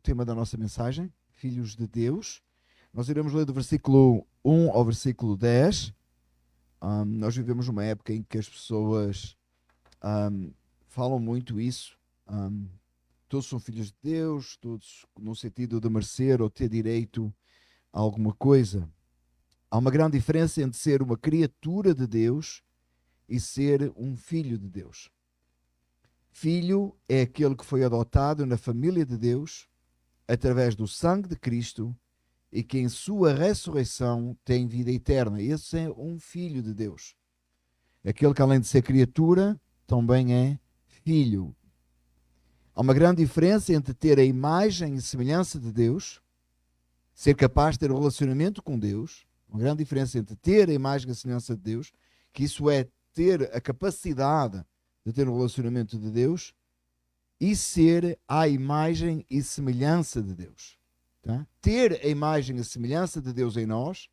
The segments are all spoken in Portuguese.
tema da nossa mensagem, Filhos de Deus. Nós iremos ler do versículo 1 ao versículo 10. Nós vivemos numa época em que as pessoas falam muito isso. Todos são filhos de Deus, todos no sentido de merecer ou ter direito a alguma coisa. Há uma grande diferença entre ser uma criatura de Deus e ser um filho de Deus. Filho é aquele que foi adotado na família de Deus através do sangue de Cristo e que em sua ressurreição tem vida eterna. Esse é um filho de Deus. Aquele que além de ser criatura, também é filho. Há uma grande diferença entre ter a imagem e semelhança de Deus, ser capaz de ter um relacionamento com Deus, uma grande diferença entre ter a imagem e a semelhança de Deus, que isso é ter a capacidade de ter um relacionamento de Deus, e ser a imagem e semelhança de Deus. Tá? Ter a imagem e a semelhança de Deus em nós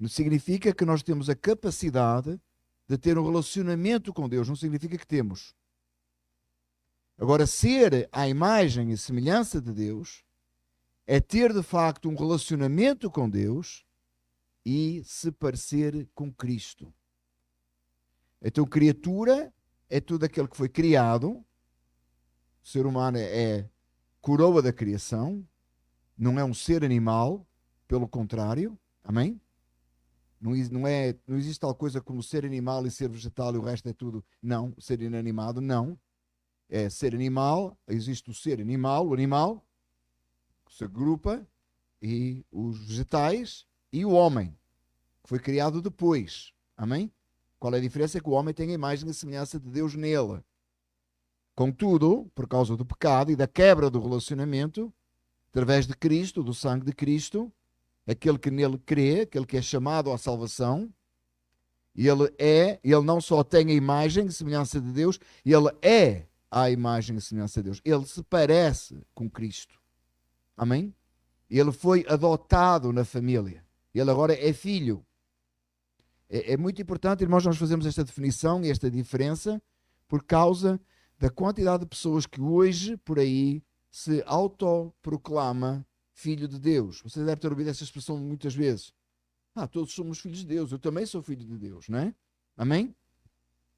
significa que nós temos a capacidade de ter um relacionamento com Deus, não significa que temos. Agora, ser a imagem e semelhança de Deus é ter de facto um relacionamento com Deus e se parecer com Cristo. Então, criatura é tudo aquele que foi criado. O ser humano é coroa da criação, não é um ser animal, pelo contrário, amém? Não existe tal coisa como ser animal e ser vegetal e o resto é tudo, não, ser inanimado, não. É ser animal, existe o ser animal, o animal, que se agrupa, e os vegetais, e o homem, que foi criado depois, amém? Qual é a diferença? É que o homem tem a imagem e a semelhança de Deus nele. Contudo, por causa do pecado e da quebra do relacionamento, através de Cristo, do sangue de Cristo, aquele que nele crê, aquele que é chamado à salvação, ele não só tem a imagem e semelhança de Deus, ele é a imagem e semelhança de Deus. Ele se parece com Cristo. Amém? Ele foi adotado na família. Ele agora é filho. É muito importante, irmãos, nós fazemos esta definição e esta diferença por causa da quantidade de pessoas que hoje, por aí, se autoproclama filho de Deus. Você deve ter ouvido essa expressão muitas vezes. Todos somos filhos de Deus. Eu também sou filho de Deus, não é? Amém?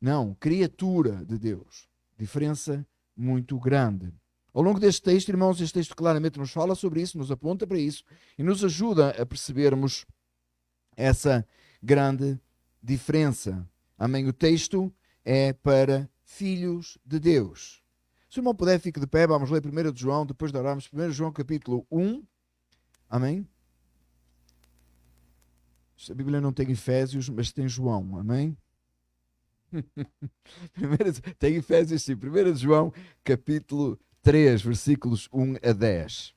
Não, criatura de Deus. Diferença muito grande. Ao longo deste texto, irmãos, este texto claramente nos fala sobre isso, nos aponta para isso e nos ajuda a percebermos essa grande diferença. Amém? O texto é para filhos de Deus. Se o irmão puder, fique de pé. Vamos ler 1 de João, depois de orarmos 1 João capítulo 1. Amém? A Bíblia não tem Efésios, mas tem João. Amém? Tem Efésios sim. 1 de João capítulo 3, versículos 1 a 10.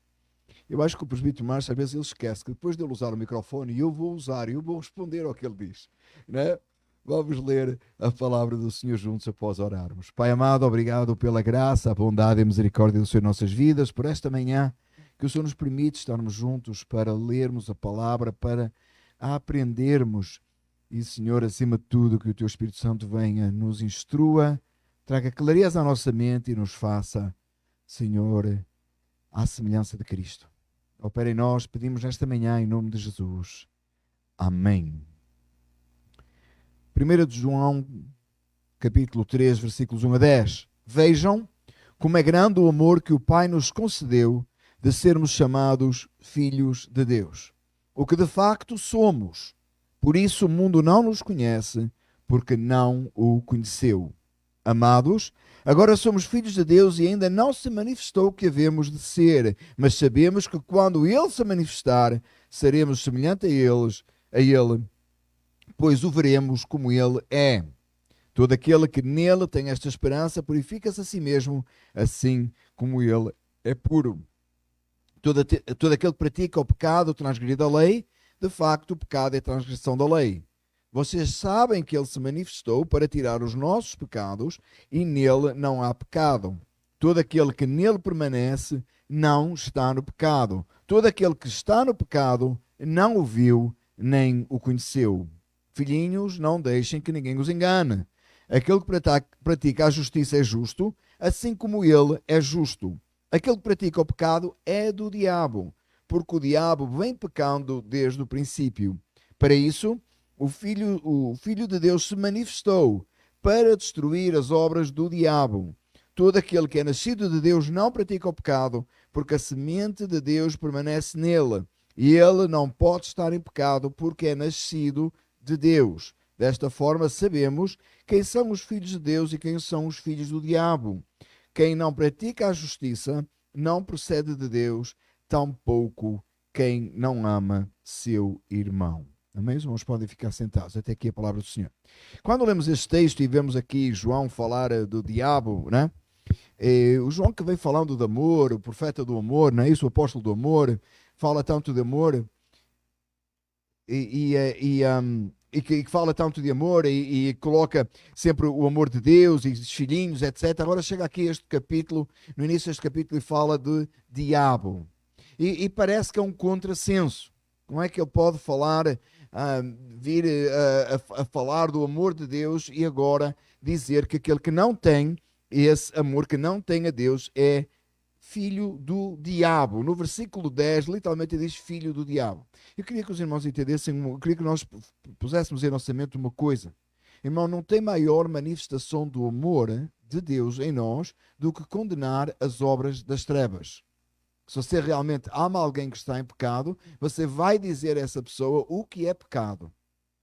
Eu acho que o presbítero Márcio, às vezes, ele esquece que depois de ele usar o microfone, eu vou usar e eu vou responder ao que ele diz. Não é? Vamos ler a palavra do Senhor juntos após orarmos. Pai amado, obrigado pela graça, a bondade e a misericórdia do Senhor em nossas vidas, por esta manhã que o Senhor nos permite estarmos juntos para lermos a palavra, para aprendermos. E, Senhor, acima de tudo, que o Teu Espírito Santo venha, nos instrua, traga clareza à nossa mente e nos faça, Senhor, à semelhança de Cristo. Opera em nós, pedimos nesta manhã em nome de Jesus. Amém. 1 de João, capítulo 3, versículos 1 a 10. Vejam como é grande o amor que o Pai nos concedeu de sermos chamados filhos de Deus. O que de facto somos. Por isso o mundo não nos conhece, porque não o conheceu. Amados, agora somos filhos de Deus e ainda não se manifestou o que havemos de ser, mas sabemos que quando Ele se manifestar, seremos semelhantes a Ele, pois o veremos como Ele é. Todo aquele que nele tem esta esperança purifica-se a si mesmo, assim como Ele é puro. Todo aquele que pratica o pecado, transgride a lei, de facto o pecado é transgressão da lei. Vocês sabem que Ele se manifestou para tirar os nossos pecados e nele não há pecado. Todo aquele que nele permanece não está no pecado. Todo aquele que está no pecado não o viu nem o conheceu. Filhinhos, não deixem que ninguém os engane. Aquele que pratica a justiça é justo, assim como Ele é justo. Aquele que pratica o pecado é do diabo, porque o diabo vem pecando desde o princípio. Para isso, o Filho de Deus se manifestou para destruir as obras do diabo. Todo aquele que é nascido de Deus não pratica o pecado, porque a semente de Deus permanece nele. E ele não pode estar em pecado, porque é nascido de Deus. Desta forma, sabemos quem são os filhos de Deus e quem são os filhos do diabo. Quem não pratica a justiça não procede de Deus, tampouco quem não ama seu irmão. Amém? Os irmãos podem ficar sentados. Até aqui a palavra do Senhor. Quando lemos este texto e vemos aqui João falar do diabo, né? O João que vem falando do amor, o profeta do amor, não é isso? O apóstolo do amor, fala tanto de amor que fala tanto de amor e coloca sempre o amor de Deus e os filhinhos, etc. Agora chega aqui este capítulo, no início deste capítulo, e fala de diabo. E parece que é um contrassenso. Como é que ele pode falar, vir a falar do amor de Deus e agora dizer que aquele que não tem esse amor, que não tem a Deus, é filho do diabo? No versículo 10, literalmente diz filho do diabo. Eu queria que os irmãos entendessem, eu queria que nós puséssemos em nossa mente uma coisa. Irmão, não tem maior manifestação do amor de Deus em nós do que condenar as obras das trevas. Se você realmente ama alguém que está em pecado, você vai dizer a essa pessoa o que é pecado.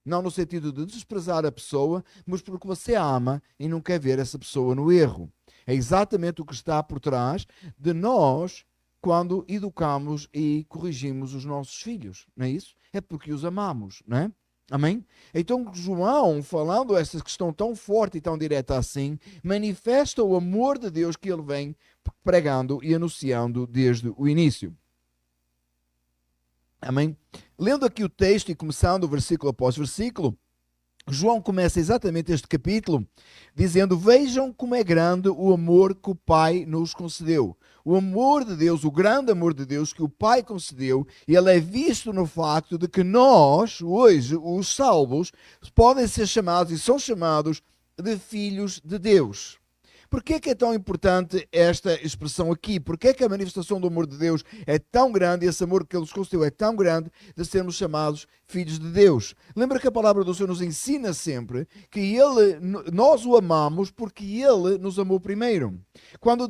Não no sentido de desprezar a pessoa, mas porque você a ama e não quer ver essa pessoa no erro. É exatamente o que está por trás de nós quando educamos e corrigimos os nossos filhos, não é isso? É porque os amamos, não é? Amém? Então João, falando essa questão tão forte e tão direta assim, manifesta o amor de Deus que ele vem pregando e anunciando desde o início. Amém? Lendo aqui o texto e começando versículo após versículo, João começa exatamente este capítulo dizendo: vejam como é grande o amor que o Pai nos concedeu. O amor de Deus, o grande amor de Deus que o Pai concedeu, ele é visto no facto de que nós, hoje, os salvos, podem ser chamados e são chamados de filhos de Deus. Porquê é tão importante esta expressão aqui? Porquê é que a manifestação do amor de Deus é tão grande, esse amor que Ele nos concedeu é tão grande, de sermos chamados filhos de Deus? Lembra que a palavra do Senhor nos ensina sempre que nós o amamos porque Ele nos amou primeiro. Quando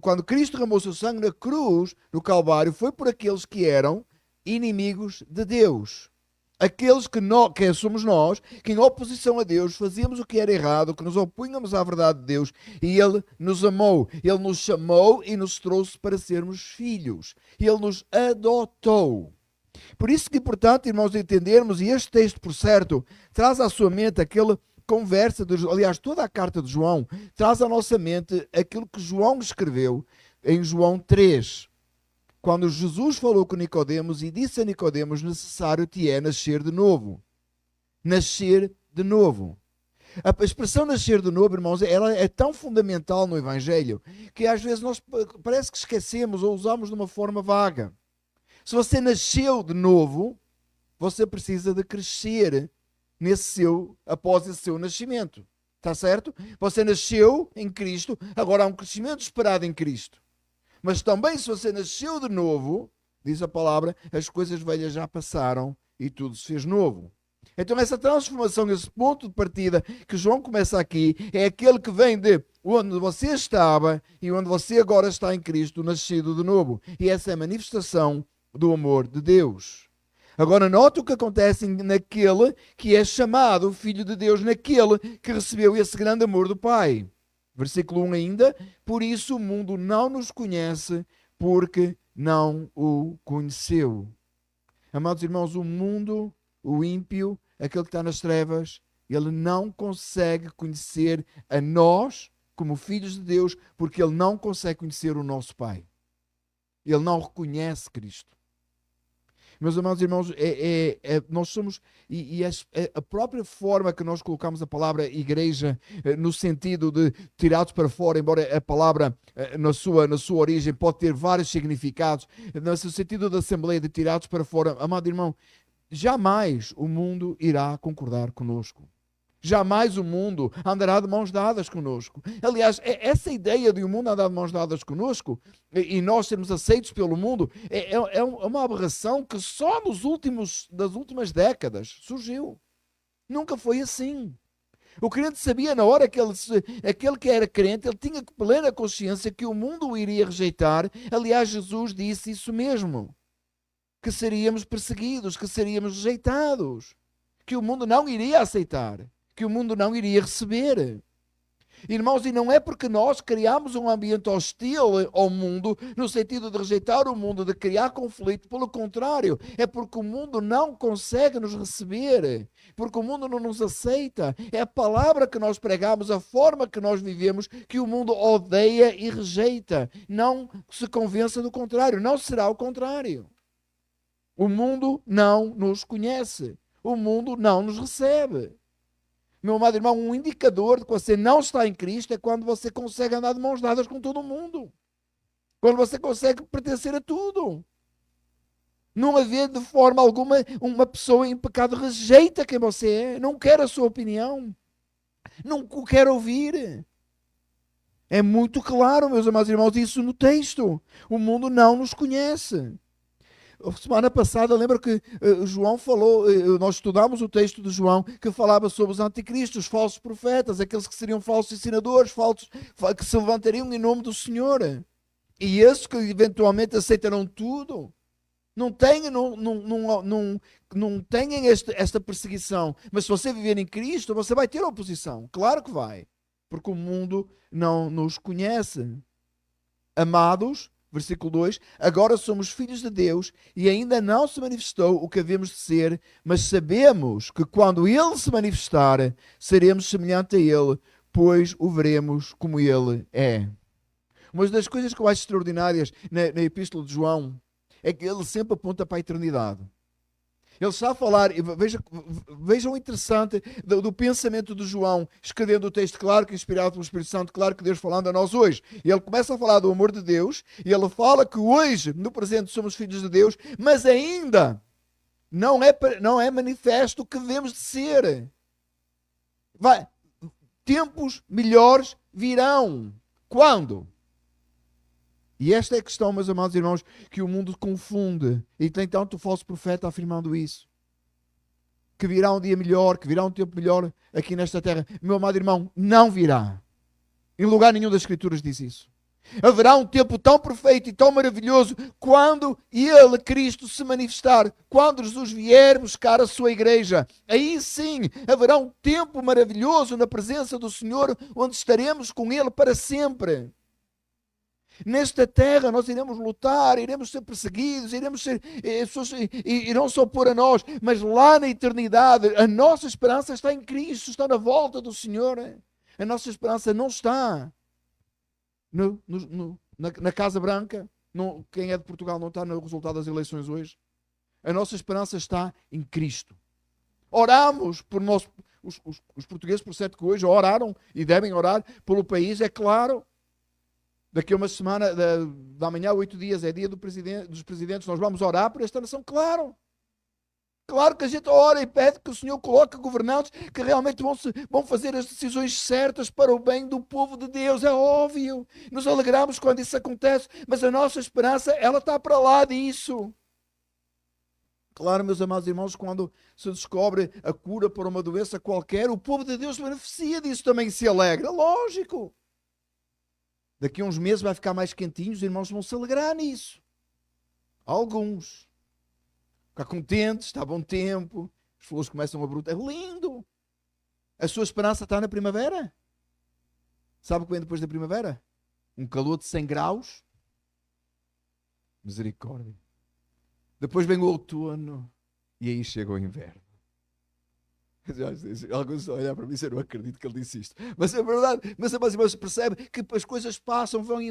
quando Cristo derramou o seu sangue na cruz, no Calvário, foi por aqueles que eram inimigos de Deus. Aqueles que somos nós, que em oposição a Deus fazíamos o que era errado, que nos opunhamos à verdade de Deus, e Ele nos amou, Ele nos chamou e nos trouxe para sermos filhos. Ele nos adotou. Por isso que é importante, irmãos, entendermos, e este texto, por certo, traz à sua mente aquela conversa, aliás, toda a carta de João, traz à nossa mente aquilo que João escreveu em João 3. Quando Jesus falou com Nicodemos e disse a Nicodemos: necessário te é nascer de novo. Nascer de novo. A expressão nascer de novo, irmãos, ela é tão fundamental no Evangelho que às vezes nós parece que esquecemos ou usamos de uma forma vaga. Se você nasceu de novo, você precisa de crescer após esse seu nascimento. Está certo? Você nasceu em Cristo, agora há um crescimento esperado em Cristo. Mas também, se você nasceu de novo, diz a palavra, as coisas velhas já passaram e tudo se fez novo. Então essa transformação, esse ponto de partida que João começa aqui, é aquele que vem de onde você estava e onde você agora está em Cristo, nascido de novo. E essa é a manifestação do amor de Deus. Agora nota o que acontece naquele que é chamado Filho de Deus, naquele que recebeu esse grande amor do Pai. Versículo 1 ainda: por isso o mundo não nos conhece, porque não o conheceu. Amados irmãos, o mundo, o ímpio, aquele que está nas trevas, ele não consegue conhecer a nós como filhos de Deus, porque ele não consegue conhecer o nosso Pai. Ele não reconhece Cristo. Meus amados irmãos, nós somos, a própria forma que nós colocamos a palavra igreja, no sentido de tirados para fora, embora a palavra na sua origem pode ter vários significados, no sentido da assembleia de tirados para fora, amado irmão, jamais o mundo irá concordar conosco. Jamais o mundo andará de mãos dadas conosco. Aliás, essa ideia de o mundo andar de mãos dadas conosco e nós sermos aceitos pelo mundo é uma aberração que só das últimas décadas surgiu. Nunca foi assim. O crente sabia na hora que aquele que era crente, ele tinha plena consciência que o mundo o iria rejeitar. Aliás, Jesus disse isso mesmo, que seríamos perseguidos, que seríamos rejeitados, que o mundo não iria aceitar, que o mundo não iria receber. Irmãos, e não é porque nós criamos um ambiente hostil ao mundo, no sentido de rejeitar o mundo, de criar conflito. Pelo contrário, é porque o mundo não consegue nos receber, porque o mundo não nos aceita. É a palavra que nós pregamos, a forma que nós vivemos, que o mundo odeia e rejeita. Não se convença do contrário, não será o contrário. O mundo não nos conhece, o mundo não nos recebe. Meu amado irmão, um indicador de que você não está em Cristo é quando você consegue andar de mãos dadas com todo mundo. Quando você consegue pertencer a tudo. Não haver de forma alguma uma pessoa em pecado rejeita quem você é, não quer a sua opinião, não o quer ouvir. É muito claro, meus amados irmãos, isso no texto. O mundo não nos conhece. Semana passada, lembra que João falou, nós estudámos o texto de João, que falava sobre os anticristos, falsos profetas, aqueles que seriam falsos ensinadores, falsos, que se levantariam em nome do Senhor. E esses que eventualmente aceitarão tudo, não têm esta perseguição. Mas se você viver em Cristo, você vai ter oposição. Claro que vai. Porque o mundo não nos conhece. Amados, versículo 2, agora somos filhos de Deus e ainda não se manifestou o que havemos de ser, mas sabemos que quando Ele se manifestar, seremos semelhante a Ele, pois o veremos como Ele é. Uma das coisas que eu acho extraordinárias na Epístola de João é que ele sempre aponta para a eternidade. Ele está a falar, vejam o interessante do pensamento de João, escrevendo o texto, claro que inspirado pelo Espírito Santo, claro que Deus falando a nós hoje. E ele começa a falar do amor de Deus, e ele fala que hoje, no presente, somos filhos de Deus, mas ainda não é manifesto o que devemos de ser. Tempos melhores virão. Quando? E esta é a questão, meus amados irmãos, que o mundo confunde. E tem tanto falso profeta afirmando isso. Que virá um dia melhor, que virá um tempo melhor aqui nesta terra. Meu amado irmão, não virá. Em lugar nenhum das Escrituras diz isso. Haverá um tempo tão perfeito e tão maravilhoso quando Ele, Cristo, se manifestar. Quando Jesus vier buscar a sua igreja. Aí sim, haverá um tempo maravilhoso na presença do Senhor, onde estaremos com Ele para sempre. Nesta terra nós iremos lutar, iremos ser perseguidos, irão se opor a nós, mas lá na eternidade a nossa esperança está em Cristo, está na volta do Senhor. A nossa esperança não está na Casa Branca. Quem é de Portugal não está no resultado das eleições hoje. A nossa esperança está em Cristo. Oramos por nós, os portugueses, por certo que hoje oraram e devem orar pelo país, é claro. Daqui a uma semana, da manhã, 8 dias, é dia dos presidentes, nós vamos orar por esta nação, claro. Claro que a gente ora e pede que o Senhor coloque governantes que realmente vão fazer as decisões certas para o bem do povo de Deus, é óbvio. Nos alegramos quando isso acontece, mas a nossa esperança, ela está para lá disso. Claro, meus amados irmãos, quando se descobre a cura para uma doença qualquer, o povo de Deus beneficia disso também, se alegra, lógico. Daqui a uns meses vai ficar mais quentinho, os irmãos vão se alegrar nisso. Alguns. Ficar contentes, está bom tempo, as flores começam a brotar. É lindo! A sua esperança está na primavera? Sabe o que vem depois da primavera? Um calor de 100 graus. Misericórdia. Depois vem o outono e aí chega o inverno. Alguns olham para mim e eu não acredito que ele disse isto. Mas é verdade. Mas você percebe que as coisas passam, vão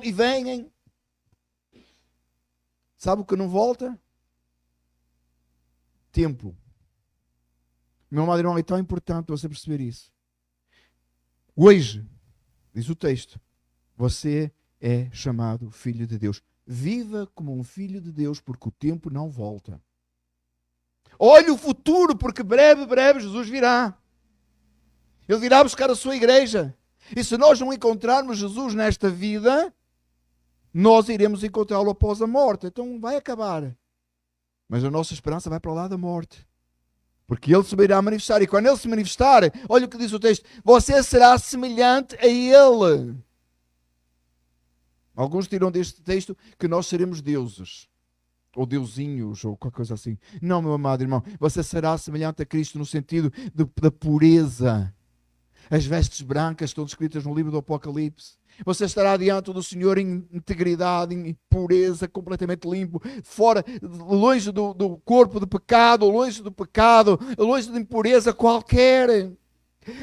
e vêm. Sabe o que não volta? Tempo. Meu amado irmão, é tão importante você perceber isso. Hoje, diz o texto, você é chamado filho de Deus. Viva como um filho de Deus, porque o tempo não volta. Olhe o futuro, porque breve Jesus virá. Ele virá buscar a sua igreja. E se nós não encontrarmos Jesus nesta vida, nós iremos encontrá-lo após a morte. Então vai acabar. Mas a nossa esperança vai para lá da morte. Porque ele se irá manifestar. E quando ele se manifestar, olha o que diz o texto: você será semelhante a ele. Alguns tiram deste texto que nós seremos deuses. Ou deusinhos, ou qualquer coisa assim. Não, meu amado irmão. Você será semelhante a Cristo no sentido da pureza. As vestes brancas estão descritas no livro do Apocalipse. Você estará diante do Senhor em integridade, em pureza, completamente limpo, fora, longe do corpo de pecado, longe do pecado, longe de impureza qualquer.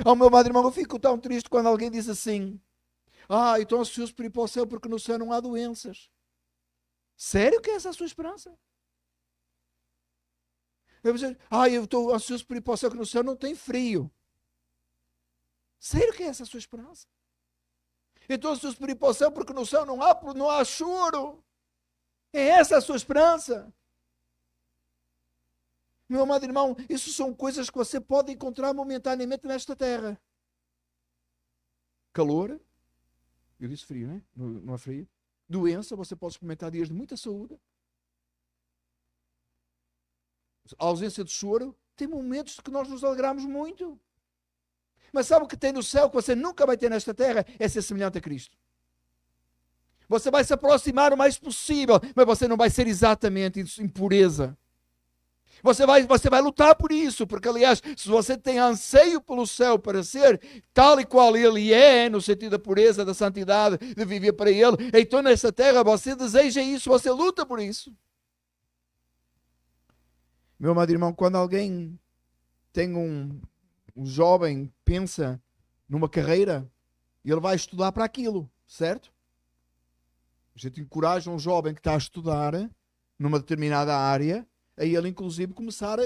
Oh, meu amado irmão, eu fico tão triste quando alguém diz assim: eu estou ansioso por ir para o céu porque no céu não há doenças. Sério que é essa a sua esperança? Eu estou ansioso por ir para o céu porque no céu não tem frio. Sério que é essa a sua esperança? Então, se por ir para o céu, porque no céu não há choro. É essa a sua esperança? Meu amado irmão, isso são coisas que você pode encontrar momentaneamente nesta terra. Calor, eu disse frio, não é? Não há frio. Doença, você pode experimentar dias de muita saúde. A ausência de choro, tem momentos que nós nos alegramos muito. Mas sabe o que tem no céu que você nunca vai ter nesta terra? É ser semelhante a Cristo. Você vai se aproximar o mais possível, mas você não vai ser exatamente em pureza. Você vai lutar por isso, porque aliás, se você tem anseio pelo céu para ser tal e qual ele é, no sentido da pureza, da santidade, de viver para ele, então nesta terra você deseja isso, você luta por isso. Meu amado irmão, quando alguém tem um jovem pensa numa carreira e ele vai estudar para aquilo, certo? A gente encoraja um jovem que está a estudar numa determinada área a ele inclusive começar a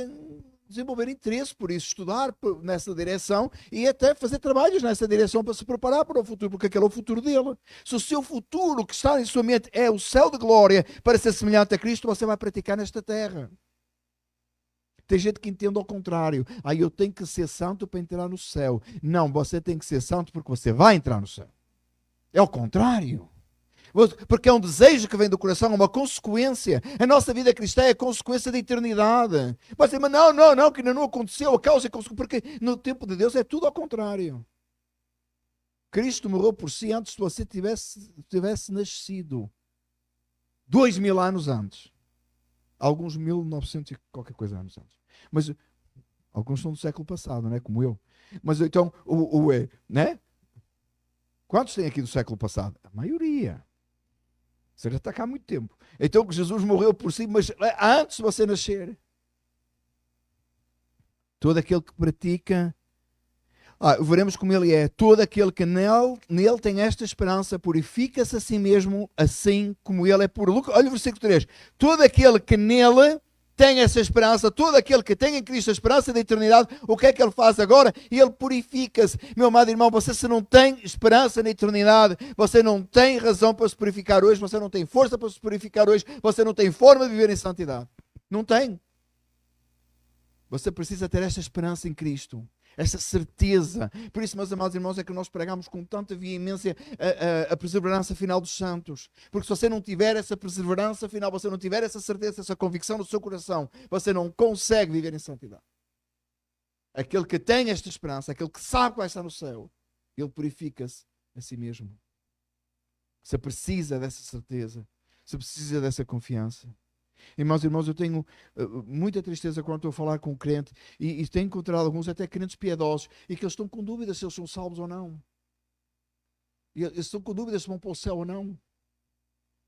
desenvolver interesse por isso, estudar nessa direção e até fazer trabalhos nessa direção para se preparar para o futuro, porque aquele é o futuro dele. Se o seu futuro que está em sua mente é o céu de glória para ser semelhante a Cristo, você vai praticar nesta terra. Tem gente que entende ao contrário. Eu tenho que ser santo para entrar no céu. Não, você tem que ser santo porque você vai entrar no céu. É o contrário. Porque é um desejo que vem do coração, uma consequência. A nossa vida cristã é a consequência da eternidade. Mas não, que ainda não aconteceu, a causa e consequência. Porque no tempo de Deus é tudo ao contrário. Cristo morreu por si antes de você tivesse nascido. 2000 anos antes. Alguns 1900 e qualquer coisa anos antes. Mas alguns são do século passado, né? Como eu. Mas então, né? Quantos tem aqui do século passado? A maioria. Você já está cá há muito tempo. Então Jesus morreu por si, mas antes de você nascer. Todo aquele que pratica, veremos como ele é. Todo aquele que nele tem esta esperança purifica-se a si mesmo, assim como ele é puro. Olha o versículo 3. Todo aquele que nele tem essa esperança, todo aquele que tem em Cristo a esperança da eternidade, o que é que ele faz agora? Ele purifica-se. Meu amado irmão, você se não tem esperança na eternidade, você não tem razão para se purificar hoje, você não tem força para se purificar hoje, você não tem forma de viver em santidade. Não tem. Você precisa ter esta esperança em Cristo. Essa certeza. Por isso, meus amados irmãos, é que nós pregamos com tanta veemência a perseverança final dos santos. Porque se você não tiver essa perseverança final, você não tiver essa certeza, essa convicção no seu coração, você não consegue viver em santidade. Aquele que tem esta esperança, aquele que sabe que vai estar no céu, ele purifica-se a si mesmo. Você precisa dessa certeza. Você precisa dessa confiança. Irmãos, eu tenho muita tristeza quando estou a falar com um crente e tenho encontrado alguns até crentes piedosos e que eles estão com dúvidas se eles são salvos ou não. E eles estão com dúvidas se vão para o céu ou não.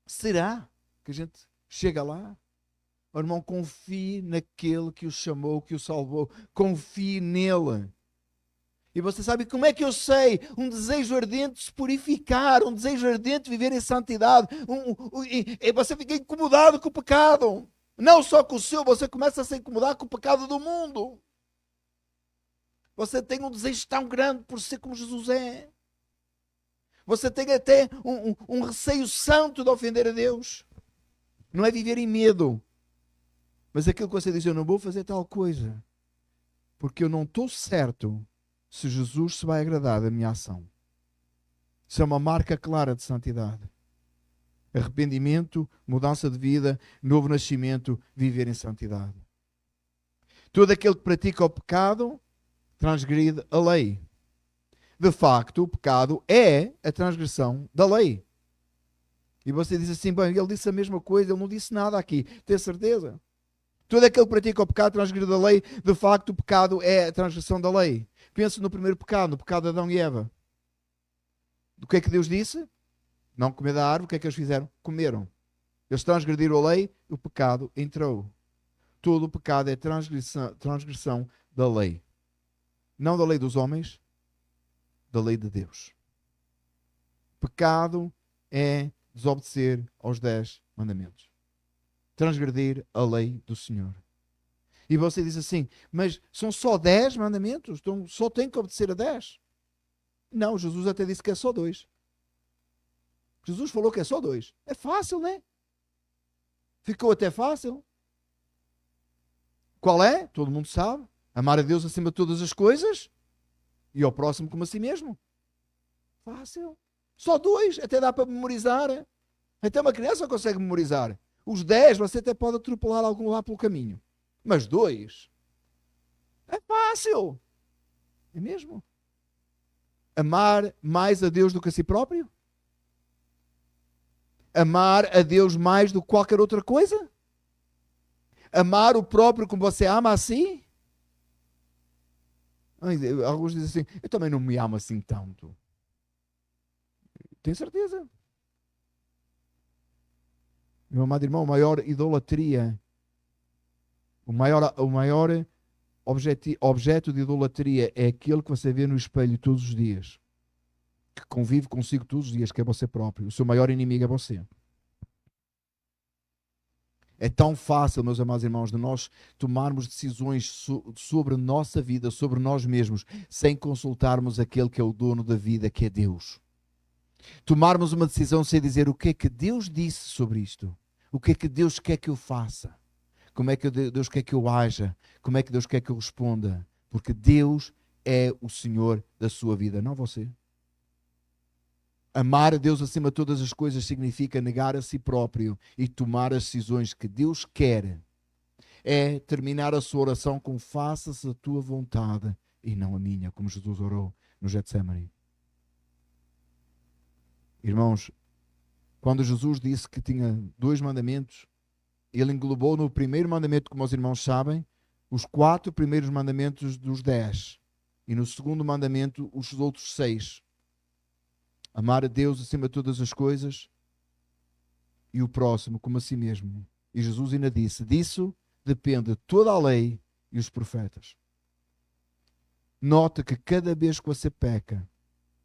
Será que a gente chega lá? Oh, irmão, confie naquele que o chamou, que o salvou. Confie nele. E você sabe como é que eu sei? Um desejo ardente de se purificar, um desejo ardente de viver em santidade. E você fica incomodado com o pecado. Não só com o seu, você começa a se incomodar com o pecado do mundo. Você tem um desejo tão grande por ser como Jesus é. Você tem até um receio santo de ofender a Deus. Não é viver em medo. Mas aquilo que você diz, eu não vou fazer tal coisa, porque eu não estou certo se Jesus se vai agradar da minha ação. Isso é uma marca clara de santidade. Arrependimento, mudança de vida, novo nascimento, viver em santidade. Todo aquele que pratica o pecado transgride a lei. De facto, o pecado é a transgressão da lei. E você diz assim, bem, ele disse a mesma coisa, ele não disse nada aqui. Tem certeza? Todo aquele que pratica o pecado transgride a lei. De facto, o pecado é a transgressão da lei. Pense no primeiro pecado, no pecado de Adão e Eva. O que é que Deus disse? Não comer da árvore. O que é que eles fizeram? Comeram. Eles transgrediram a lei, o pecado entrou. Todo o pecado é transgressão da lei. Não da lei dos homens, da lei de Deus. Pecado é desobedecer aos 10 mandamentos. Transgredir a lei do Senhor. E você diz assim, mas são só 10 mandamentos? Então só tem que obedecer a 10? Não, Jesus até disse que é só 2. Jesus falou que é só 2. É fácil, não é? Ficou até fácil. Qual é? Todo mundo sabe. Amar a Deus acima de todas as coisas e ao próximo como a si mesmo. Fácil. Só 2, até dá para memorizar. Até uma criança consegue memorizar. Os 10 você até pode atropelar algum lá pelo caminho. Mas 2 é fácil. É mesmo? Amar mais a Deus do que a si próprio? Amar a Deus mais do que qualquer outra coisa? Amar o próprio como você ama a si? Alguns dizem assim, eu também não me amo assim tanto. Tenho certeza. Meu amado irmão, a maior idolatria, o maior objeto de idolatria é aquele que você vê no espelho todos os dias, que convive consigo todos os dias, que é você próprio. O seu maior inimigo é você. É tão fácil, meus amados irmãos, de nós tomarmos decisões sobre a nossa vida, sobre nós mesmos, sem consultarmos aquele que é o dono da vida, que é Deus. Tomarmos uma decisão sem dizer o que é que Deus disse sobre isto. O que é que Deus quer que eu faça. Como é que Deus quer que eu haja. Como é que Deus quer que eu responda. Porque Deus é o Senhor da sua vida, não você. Amar a Deus acima de todas as coisas significa negar a si próprio e tomar as decisões que Deus quer. É terminar a sua oração com faça-se a tua vontade e não a minha, como Jesus orou no Getsemane. Irmãos, quando Jesus disse que tinha 2 mandamentos, ele englobou no primeiro mandamento, como os irmãos sabem, os 4 primeiros mandamentos dos 10. E no segundo mandamento, os outros 6. Amar a Deus acima de todas as coisas e o próximo como a si mesmo. E Jesus ainda disse, disso depende toda a lei e os profetas. Nota que cada vez que você peca,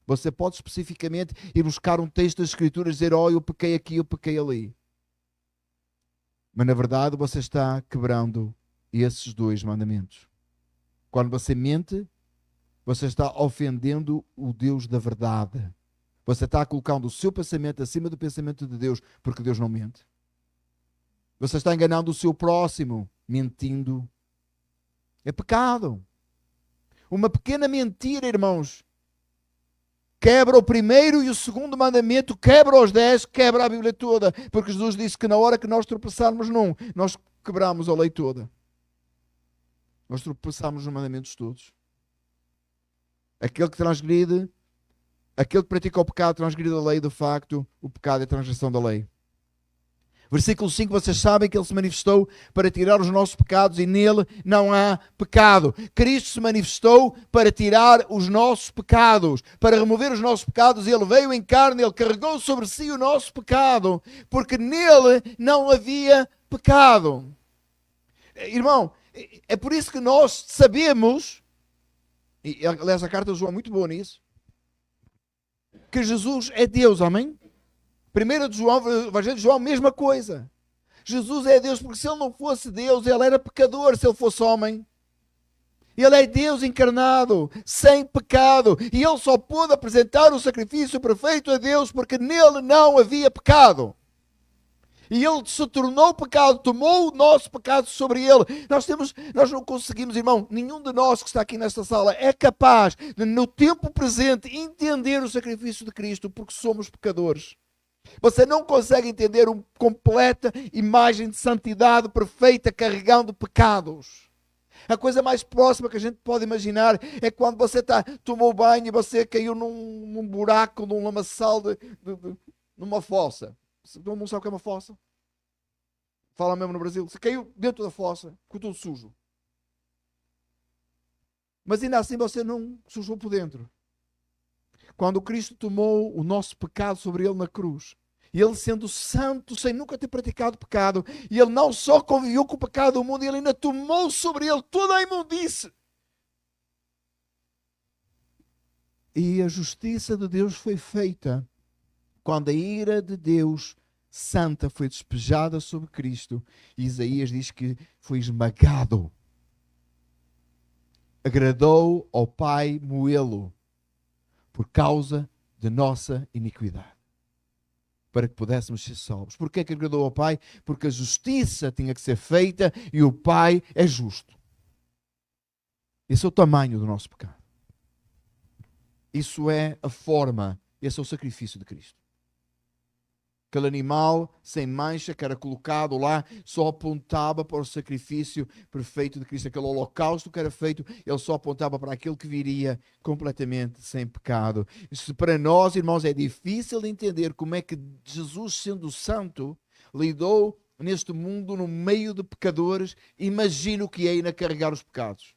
você pode especificamente ir buscar um texto das Escrituras e dizer, eu pequei aqui, eu pequei ali. Mas na verdade você está quebrando esses 2 mandamentos. Quando você mente, você está ofendendo o Deus da verdade. Você está colocando o seu pensamento acima do pensamento de Deus, porque Deus não mente. Você está enganando o seu próximo, mentindo. É pecado. Uma pequena mentira, irmãos, quebra o primeiro e o segundo mandamento, quebra os 10, quebra a Bíblia toda. Porque Jesus disse que na hora que nós tropeçarmos num, nós quebramos a lei toda. Nós tropeçamos nos mandamentos todos. Aquele que transgride, aquele que pratica o pecado transgride a lei, de facto, o pecado é a transgressão da lei. Versículo 5, vocês sabem que ele se manifestou para tirar os nossos pecados e nele não há pecado. Cristo se manifestou para tirar os nossos pecados, para remover os nossos pecados. Ele veio em carne, ele carregou sobre si o nosso pecado, porque nele não havia pecado. Irmão, é por isso que nós sabemos, e aliás a carta de João é muito boa nisso, que Jesus é Deus, amém? 1 de João, o Evangelho de João, mesma coisa. Jesus é Deus, porque se ele não fosse Deus, ele era pecador se ele fosse homem. Ele é Deus encarnado, sem pecado. E ele só pôde apresentar o sacrifício perfeito a Deus porque nele não havia pecado. E ele se tornou pecado, tomou o nosso pecado sobre ele. Nós não conseguimos, irmão, nenhum de nós que está aqui nesta sala é capaz de, no tempo presente, entender o sacrifício de Cristo, porque somos pecadores. Você não consegue entender uma completa imagem de santidade perfeita carregando pecados. A coisa mais próxima que a gente pode imaginar é quando você tomou banho e você caiu num buraco, num lamaçal, numa fossa. Todo mundo sabe o que é uma fossa? Fala mesmo no Brasil. Você caiu dentro da fossa, ficou tudo sujo. Mas ainda assim você não sujou por dentro. Quando Cristo tomou o nosso pecado sobre ele na cruz, e ele sendo santo, sem nunca ter praticado pecado, e ele não só conviveu com o pecado do mundo, ele ainda tomou sobre ele toda a imundice. E a justiça de Deus foi feita quando a ira de Deus santa foi despejada sobre Cristo. E Isaías diz que foi esmagado. Agradou ao Pai moê-lo por causa de nossa iniquidade, para que pudéssemos ser salvos. Porquê que agradou ao Pai? Porque a justiça tinha que ser feita e o Pai é justo. Esse é o tamanho do nosso pecado. Isso é a forma, esse é o sacrifício de Cristo. Aquele animal sem mancha que era colocado lá só apontava para o sacrifício perfeito de Cristo. Aquele holocausto que era feito, ele só apontava para aquele que viria completamente sem pecado. Isso para nós, irmãos, é difícil de entender como é que Jesus, sendo santo, lidou neste mundo no meio de pecadores. Imagina o que é ainda carregar os pecados.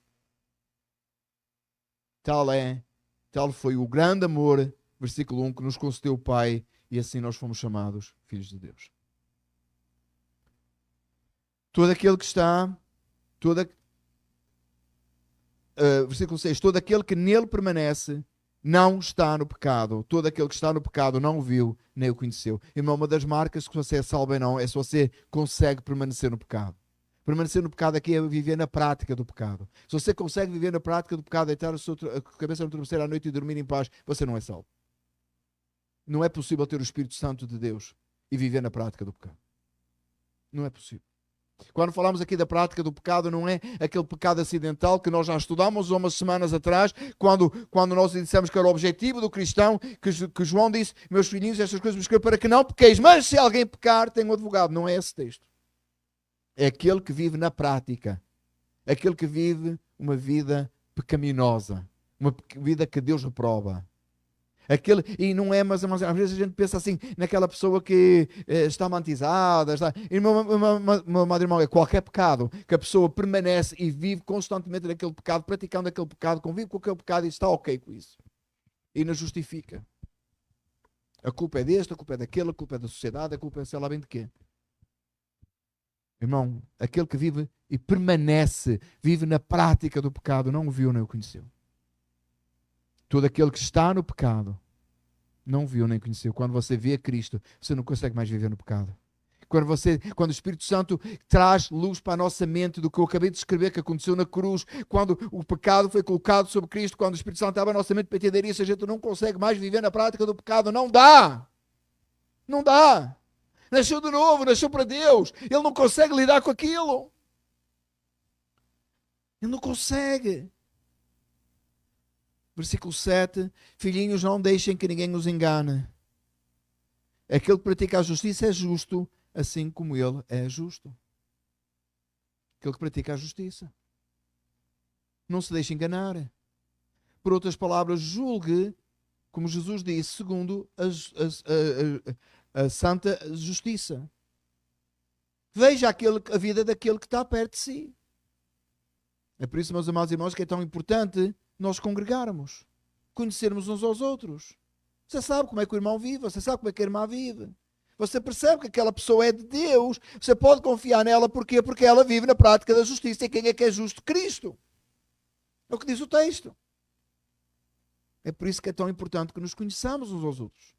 Tal foi o grande amor, versículo 1, que nos concedeu o Pai, e assim nós fomos chamados filhos de Deus. Todo aquele que está, versículo 6, todo aquele que nele permanece não está no pecado. Todo aquele que está no pecado não o viu, nem o conheceu. Irmão, uma das marcas que você é salvo ou não é se você consegue permanecer no pecado. Permanecer no pecado aqui é viver na prática do pecado. Se você consegue viver na prática do pecado, deitar a cabeça no travesseiro à noite e dormir em paz, você não é salvo. Não é possível ter o Espírito Santo de Deus e viver na prática do pecado. Não é possível. Quando falamos aqui da prática do pecado, não é aquele pecado acidental que nós já estudámos há umas semanas atrás, quando nós dissemos que era o objetivo do cristão, que João disse, meus filhinhos, estas coisas me escrevo para que não pequeis, mas se alguém pecar, tem um advogado. Não é esse texto. É aquele que vive na prática. Aquele que vive uma vida pecaminosa. Uma vida que Deus reprova. E não é, mas às vezes a gente pensa assim, naquela pessoa que está mantizada. Meu amado irmão, é qualquer pecado que a pessoa permanece e vive constantemente naquele pecado, praticando aquele pecado, convive com aquele pecado e está ok com isso. E não justifica. A culpa é deste, a culpa é daquele, a culpa é da sociedade, a culpa é sei lá bem de quê. Irmão, aquele que vive e permanece, vive na prática do pecado, não o viu nem o conheceu. Todo aquele que está no pecado, não viu nem conheceu. Quando você vê a Cristo, você não consegue mais viver no pecado. Quando o Espírito Santo traz luz para a nossa mente do que eu acabei de escrever, que aconteceu na cruz, quando o pecado foi colocado sobre Cristo, quando o Espírito Santo estava na nossa mente para entender isso, a gente não consegue mais viver na prática do pecado. Não dá! Não dá! Nasceu de novo, nasceu para Deus. Ele não consegue lidar com aquilo. Ele não consegue. Versículo 7. Filhinhos, não deixem que ninguém os engane. Aquele que pratica a justiça é justo, assim como ele é justo. Aquele que pratica a justiça. Não se deixe enganar. Por outras palavras, julgue, como Jesus disse, segundo a santa justiça. Veja a vida daquele que está perto de si. É por isso, meus amados irmãos, que é tão importante nós congregarmos, conhecermos uns aos outros. Você sabe como é que o irmão vive, você sabe como é que a irmã vive. Você percebe que aquela pessoa é de Deus, você pode confiar nela, porquê? Porque ela vive na prática da justiça. E quem é que é justo? Cristo. É o que diz o texto. É por isso que é tão importante que nos conheçamos uns aos outros,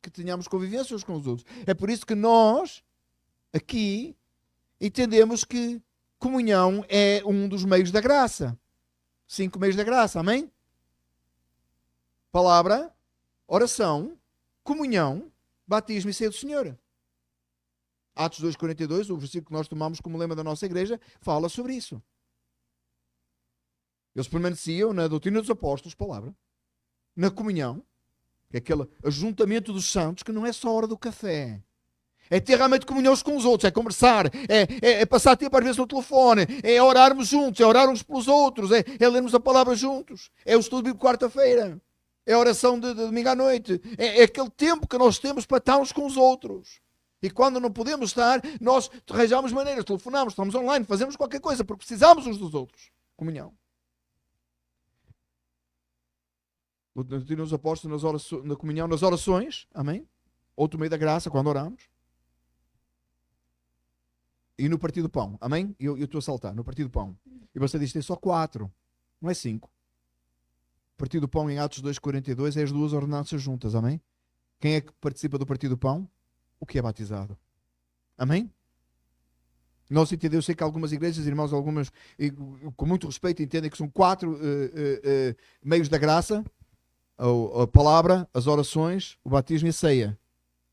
que tenhamos convivência uns com os outros. É por isso que nós, aqui, entendemos que comunhão é um dos meios da graça. 5 meios da graça, amém? Palavra, oração, comunhão, batismo e ceia do Senhor. Atos 2,42, o versículo que nós tomamos como lema da nossa igreja, fala sobre isso. Eles permaneciam na doutrina dos apóstolos, palavra, na comunhão, que é aquele ajuntamento dos santos, que não é só a hora do café. É ter realmente comunhão uns com os outros, é conversar, é passar tempo às vezes no telefone, é orarmos juntos, é orar uns pelos outros, é lermos a palavra juntos, é o estudo bíblico quarta-feira, é a oração de domingo à noite, é aquele tempo que nós temos para estar uns com os outros. E quando não podemos estar, nós arranjamos maneiras, telefonamos, estamos online, fazemos qualquer coisa, porque precisamos uns dos outros. Comunhão. Nos apóstolos, na comunhão, nas orações, amém? Outro meio da graça, quando oramos. E no partir do pão, amém? Eu estou a saltar, no partir do pão. E você diz, tem só 4, não é 5. Partir do pão em Atos 2,42 é as duas ordenanças juntas, amém? Quem é que participa do partir do pão? O que é batizado. Amém? Nós entendemos, eu sei que algumas igrejas, irmãos, algumas, com muito respeito, entendem que são 4 meios da graça, a palavra, as orações, o batismo e a ceia.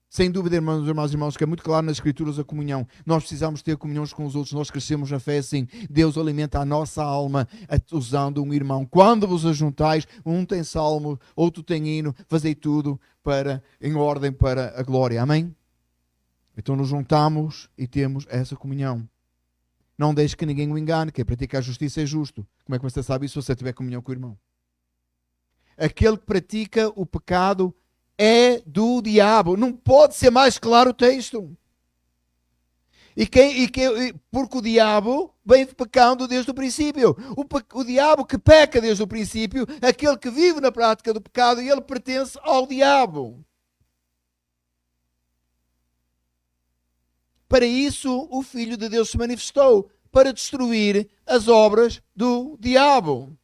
Sem dúvida, irmãos, que é muito claro nas Escrituras a comunhão. Nós precisamos ter comunhões com os outros. Nós crescemos na fé assim. Deus alimenta a nossa alma usando um irmão. Quando vos ajuntais, um tem salmo, outro tem hino, fazei tudo em ordem para a glória. Amém? Então nos juntamos e temos essa comunhão. Não deixe que ninguém o engane. Quem pratica a justiça é justo. Como é que você sabe isso se você tiver comunhão com o irmão? Aquele que pratica o pecado é do diabo. Não pode ser mais claro o texto. Porque o diabo vem pecando desde o princípio. O diabo que peca desde o princípio, aquele que vive na prática do pecado, ele pertence ao diabo. Para isso o Filho de Deus se manifestou, para destruir as obras do diabo.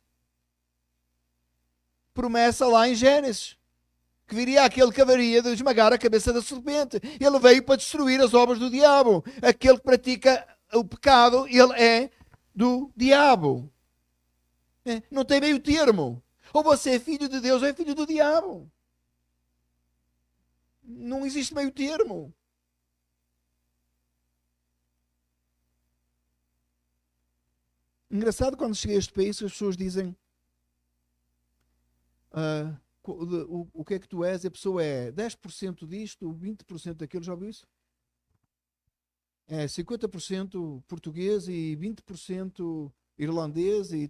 Promessa lá em Gênesis. Que viria aquele que haveria de esmagar a cabeça da serpente. Ele veio para destruir as obras do diabo. Aquele que pratica o pecado, ele é do diabo. Não tem meio termo. Ou você é filho de Deus ou é filho do diabo. Não existe meio termo. Engraçado, quando cheguei a este país, as pessoas dizem... o que é que tu és? A pessoa é 10% disto, 20% daquilo, já ouviu isso? É 50% português e 20% irlandês e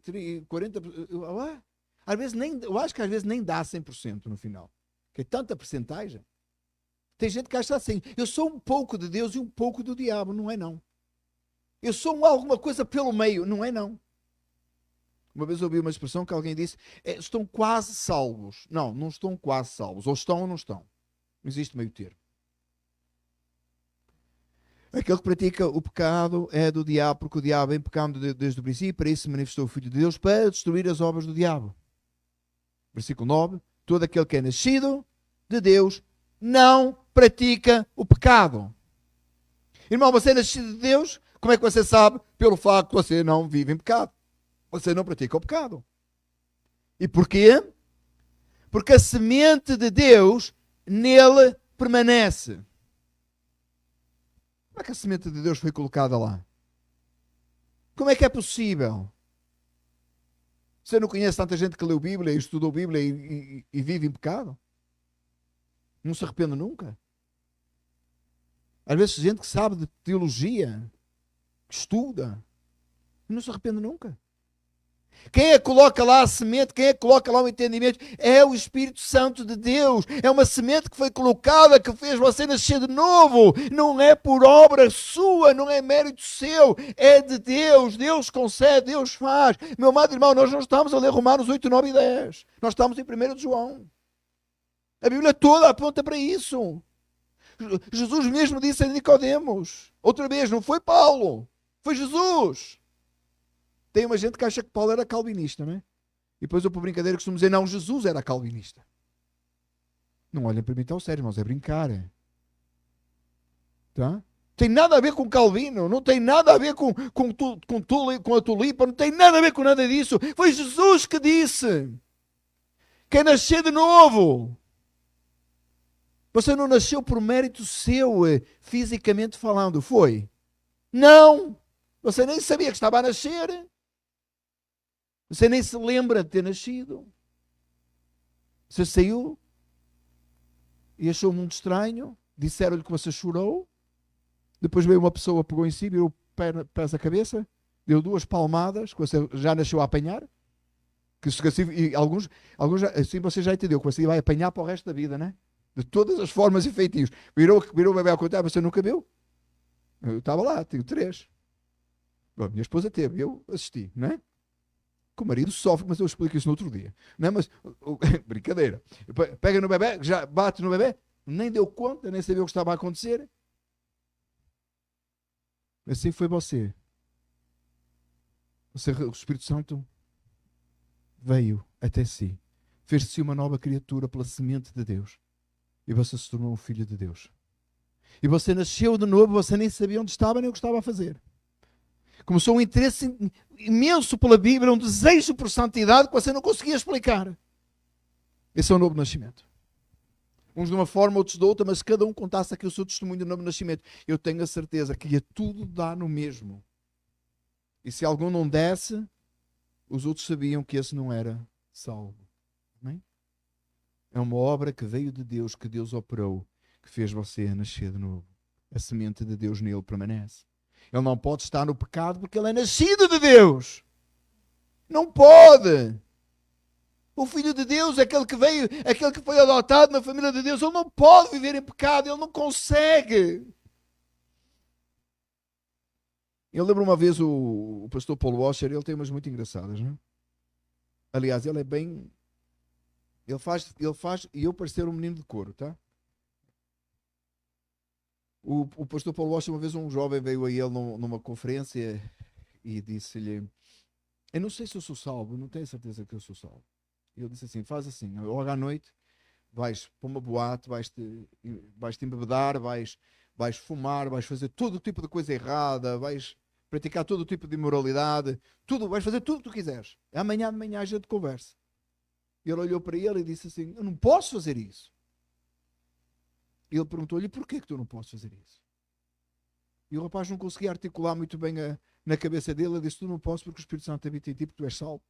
40%. Às vezes eu acho que às vezes nem dá 100% no final. Que é tanta percentagem. Tem gente que acha assim, eu sou um pouco de Deus e um pouco do diabo. Não é não. Eu sou alguma coisa pelo meio. Não é não. Uma vez ouvi uma expressão que alguém disse, estão quase salvos. Não, não estão quase salvos. Ou estão ou não estão. Não existe meio termo. Aquele que pratica o pecado é do diabo, porque o diabo vem pecando desde o princípio, para isso se manifestou o Filho de Deus, para destruir as obras do diabo. Versículo 9. Todo aquele que é nascido de Deus não pratica o pecado. Irmão, você é nascido de Deus? Como é que você sabe? Pelo facto que você não vive em pecado. Você não pratica o pecado. E porquê? Porque a semente de Deus nele permanece. Como é que a semente de Deus foi colocada lá? Como é que é possível? Você não conhece tanta gente que leu Bíblia e estudou Bíblia e vive em pecado? Não se arrepende nunca? Às vezes gente que sabe de teologia, que estuda, e não se arrepende nunca. Quem é que coloca lá a semente? Quem é que coloca lá o entendimento? É o Espírito Santo de Deus. É uma semente que foi colocada, que fez você nascer de novo. Não é por obra sua, não é mérito seu. É de Deus. Deus concede, Deus faz. Meu amado irmão, nós não estamos a ler Romanos 8, 9 e 10. Nós estamos em 1 de João. A Bíblia toda aponta para isso. Jesus mesmo disse a Nicodemos. Outra vez, não foi Paulo. Foi Jesus. Tem uma gente que acha que Paulo era calvinista, não é? E depois eu, por brincadeira, costumo dizer, não, Jesus era calvinista. Não olhem para mim tão sério, irmãos, é brincar. Tá? Tem nada a ver com Calvino, não tem nada a ver com a tulipa, não tem nada a ver com nada disso. Foi Jesus que disse. Quem nascer de novo Você não nasceu por mérito seu, fisicamente falando, foi? Não! Você nem sabia que estava a nascer. Você nem se lembra de ter nascido. Você saiu e achou o mundo estranho. Disseram-lhe que você chorou. Depois veio uma pessoa, pegou em si, virou pés a cabeça, deu 2 palmadas, que você já nasceu a apanhar. E alguns assim você já entendeu, que você vai apanhar para o resto da vida, né? De todas as formas e feitios. Virou o bebê ao contrário, você nunca viu? Eu estava lá, tenho 3. Bom, minha esposa teve, eu assisti, não é? Que o marido sofre, mas eu explico isso no outro dia. Não é? Mas, brincadeira. Pega no bebê, já bate no bebê, nem deu conta, nem sabia o que estava a acontecer. Assim foi você. O Espírito Santo veio até si. Fez-se uma nova criatura pela semente de Deus. E você se tornou um filho de Deus. E você nasceu de novo, você nem sabia onde estava nem o que estava a fazer. Começou um interesse imenso pela Bíblia, um desejo por santidade que você não conseguia explicar. Esse é o novo nascimento. Uns de uma forma, outros de outra, mas cada um contasse aqui o seu testemunho do novo nascimento. Eu tenho a certeza que ia tudo dar no mesmo. E se algum não desse, os outros sabiam que esse não era salvo. Amém? É uma obra que veio de Deus, que Deus operou, que fez você nascer de novo. A semente de Deus nele permanece. Ele não pode estar no pecado porque ele é nascido de Deus. Não pode. O Filho de Deus, aquele que veio, aquele que foi adotado na família de Deus, ele não pode viver em pecado, ele não consegue. Eu lembro uma vez o pastor Paul Washer, ele tem umas muito engraçadas, não é? Aliás, ele é bem... Ele faz e eu parecer um menino de couro, tá? O pastor Paul Washer, uma vez um jovem veio a ele numa conferência e disse-lhe: eu não sei se eu sou salvo, não tenho certeza que eu sou salvo. E ele disse assim: faz assim, logo à noite vais para uma boate, vais-te embebedar, vais fumar, vais fazer todo o tipo de coisa errada, vais praticar todo o tipo de imoralidade, tudo, vais fazer tudo o que tu quiseres. Amanhã de manhã a gente conversa. Ele olhou para ele e disse assim: eu não posso fazer isso. E ele perguntou-lhe: porquê que tu não podes fazer isso? E o rapaz não conseguia articular muito bem na cabeça dele. Ele disse: tu não podes porque o Espírito Santo habita em ti, porque tu és salvo.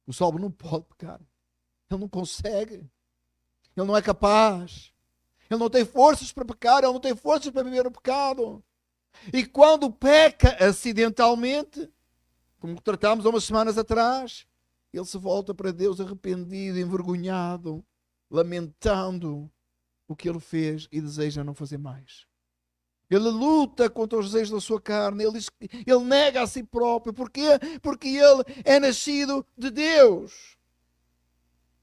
O salvo não pode pecar. Ele não consegue. Ele não é capaz. Ele não tem forças para pecar. Ele não tem forças para viver no pecado. E quando peca acidentalmente, como tratámos há umas semanas atrás, ele se volta para Deus arrependido, envergonhado, lamentando o que ele fez e deseja não fazer mais. Ele luta contra os desejos da sua carne, ele nega a si próprio. Porquê? Porque ele é nascido de Deus.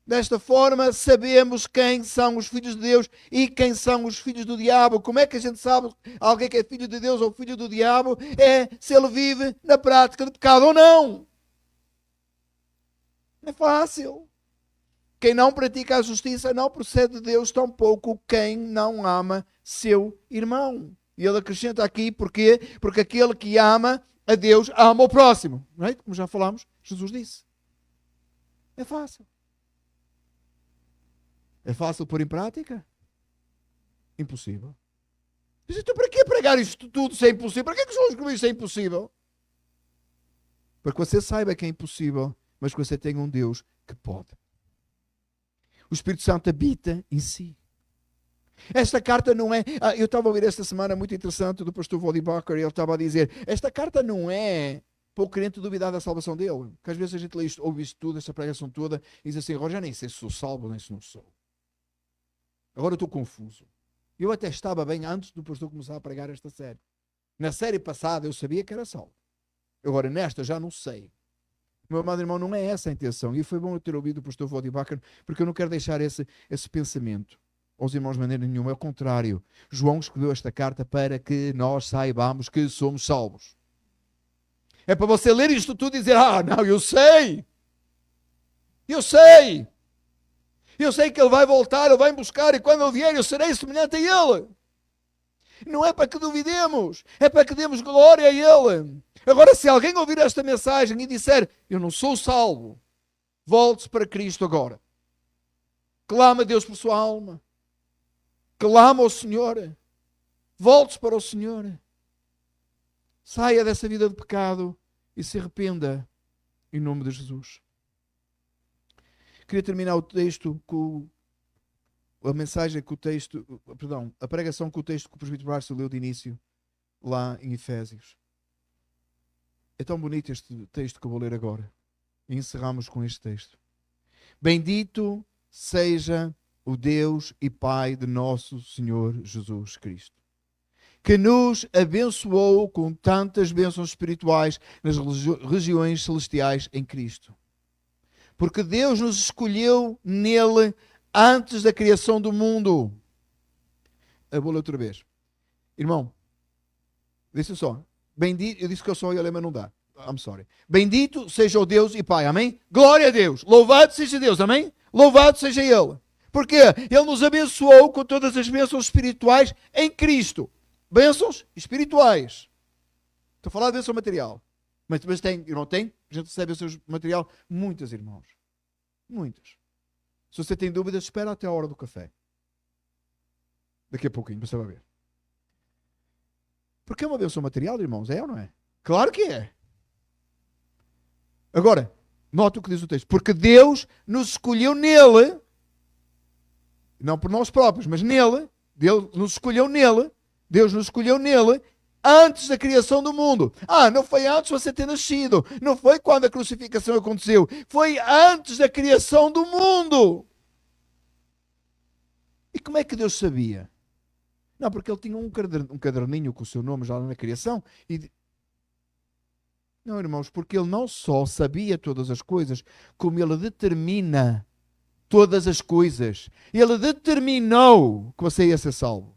Desta forma, sabemos quem são os filhos de Deus e quem são os filhos do diabo. Como é que a gente sabe alguém que é filho de Deus ou filho do diabo? É se ele vive na prática de pecado ou não. É fácil. Quem não pratica a justiça não procede de Deus, tampouco quem não ama seu irmão. E ele acrescenta aqui, porquê? Porque aquele que ama a Deus ama o próximo. Não é? Como já falámos, Jesus disse. É fácil. É fácil pôr em prática? Impossível. Mas então para que pregar isto tudo se é impossível? Para que Jesus escreveu isso é impossível? Para que você saiba que é impossível, mas que você tenha um Deus que pode. O Espírito Santo habita em si. Esta carta não é... eu estava a ouvir esta semana muito interessante do pastor Wally Bacher, e ele estava a dizer, esta carta não é para o crente duvidar da salvação dele. Porque às vezes a gente ouve isto tudo, esta pregação toda, e diz assim: Roger, nem sei se sou salvo, nem se não sou. Agora estou confuso. Eu até estava bem antes do pastor começar a pregar esta série. Na série passada eu sabia que era salvo. Agora nesta já não sei. Meu amado irmão, não é essa a intenção. E foi bom eu ter ouvido o pastor Wally Bacher, porque eu não quero deixar esse pensamento aos irmãos de maneira nenhuma. É o contrário. João escreveu esta carta para que nós saibamos que somos salvos. É para você ler isto tudo e dizer: não, eu sei. Eu sei. Eu sei que ele vai voltar, ele vai me buscar, e quando ele vier eu serei semelhante a ele. Não é para que duvidemos, é para que demos glória a ele. Agora, se alguém ouvir esta mensagem e disser: eu não sou salvo, volte-se para Cristo agora. Clama a Deus por sua alma. clama ao Senhor, volte-se para o Senhor, saia dessa vida de pecado e se arrependa em nome de Jesus. Queria terminar o texto com a mensagem que o texto, perdão, a pregação com o texto que o presbítero Márcio leu de início, lá em Efésios. É tão bonito este texto que eu vou ler agora. E encerramos com este texto. Bendito seja o Deus e Pai de nosso Senhor Jesus Cristo, que nos abençoou com tantas bênçãos espirituais nas regiões celestiais em Cristo. Porque Deus nos escolheu nele antes da criação do mundo. Eu vou ler outra vez. Irmão, disse só. Bendito, eu disse que eu só ia ler, mas não dá. I'm sorry. Bendito seja o Deus e Pai, amém? Glória a Deus. Louvado seja Deus, amém? Louvado seja Ele. Porque Ele nos abençoou com todas as bênçãos espirituais em Cristo. Bênçãos espirituais. Estou a falar de bênção material. Mas tem, não tem? A gente recebe o seu material. Muitas, irmãos. Muitas. Se você tem dúvidas, espera até a hora do café. Daqui a pouquinho, você vai ver. Porque é uma bênção material, irmãos? É ou não é? Claro que é. Agora, nota o que diz o texto. Porque Deus nos escolheu nele, não por nós próprios, mas nele, Deus nos escolheu nele, antes da criação do mundo. Não foi antes de você ter nascido. Não foi quando a crucificação aconteceu. Foi antes da criação do mundo. E como é que Deus sabia? Não, porque ele tinha um caderninho com o seu nome já na criação. Não, irmãos, porque ele não só sabia todas as coisas, como ele determina todas as coisas. Ele determinou que você ia ser salvo.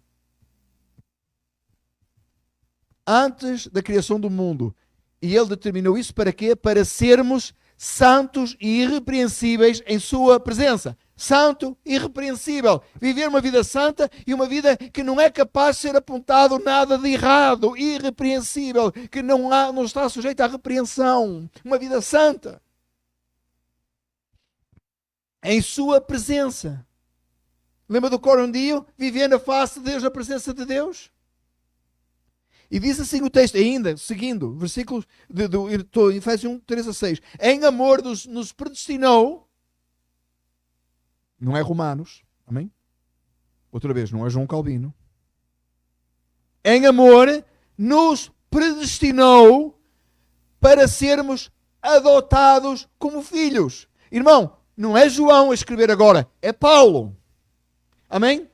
Antes da criação do mundo. E ele determinou isso para quê? Para sermos santos e irrepreensíveis em sua presença. Santo e irrepreensível. Viver uma vida santa e uma vida que não é capaz de ser apontado nada de errado. Irrepreensível. Que não está sujeita à repreensão. Uma vida santa. Em sua presença. Lembra do corundio? Viver na face de Deus, na presença de Deus? E diz assim o texto, ainda, seguindo, versículos de Efésios 1, 3 a 6. Em amor nos predestinou, não é Romanos, amém? Outra vez, não é João Calvino. Em amor nos predestinou para sermos adotados como filhos. Irmão, não é João a escrever agora, é Paulo. Amém?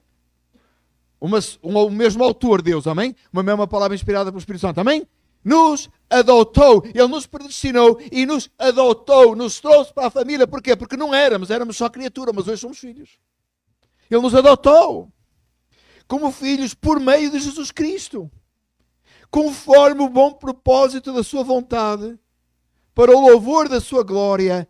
O mesmo autor, Deus, amém? Uma mesma palavra inspirada pelo Espírito Santo, amém? Nos adotou, Ele nos predestinou e nos adotou, nos trouxe para a família. Porquê? Porque não éramos só criatura, mas hoje somos filhos. Ele nos adotou como filhos por meio de Jesus Cristo, conforme o bom propósito da sua vontade, para o louvor da sua glória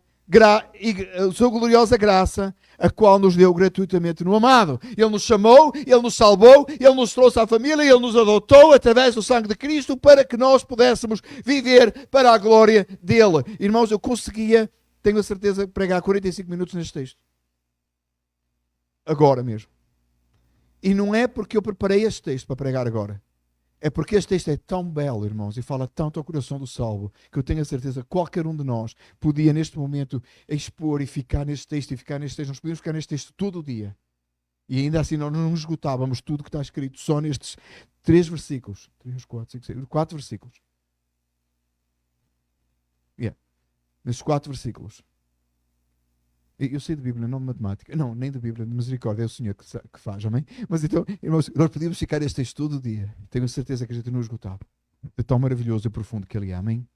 e a sua gloriosa graça, a qual nos deu gratuitamente no amado. Ele nos chamou, Ele nos salvou, Ele nos trouxe à família, Ele nos adotou através do sangue de Cristo para que nós pudéssemos viver para a glória dEle. Irmãos, eu conseguia, tenho a certeza, pregar 45 minutos neste texto. Agora mesmo. E não é porque eu preparei este texto para pregar agora. É porque este texto é tão belo, irmãos, e fala tanto ao coração do salvo, que eu tenho a certeza que qualquer um de nós podia, neste momento, expor e ficar neste texto, Nós podíamos ficar neste texto todo o dia. E ainda assim nós não esgotávamos tudo que está escrito só nestes 3 versículos. 3, 4, 5, 6, 4 versículos. Nestes 4 versículos. Eu sei de Bíblia, não de matemática. Não, nem de Bíblia, de misericórdia. É o Senhor que faz, amém? Mas então, irmãos, nós podíamos ficar este texto todo o dia. Tenho certeza que a gente não esgotava. É tão maravilhoso e profundo que ele é, amém?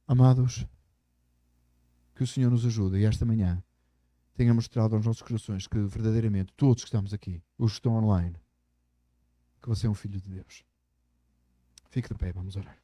Amados, que o Senhor nos ajude e esta manhã tenha mostrado aos nossos corações que verdadeiramente todos que estamos aqui, os que estão online, que você é um filho de Deus. Fique de pé, vamos orar.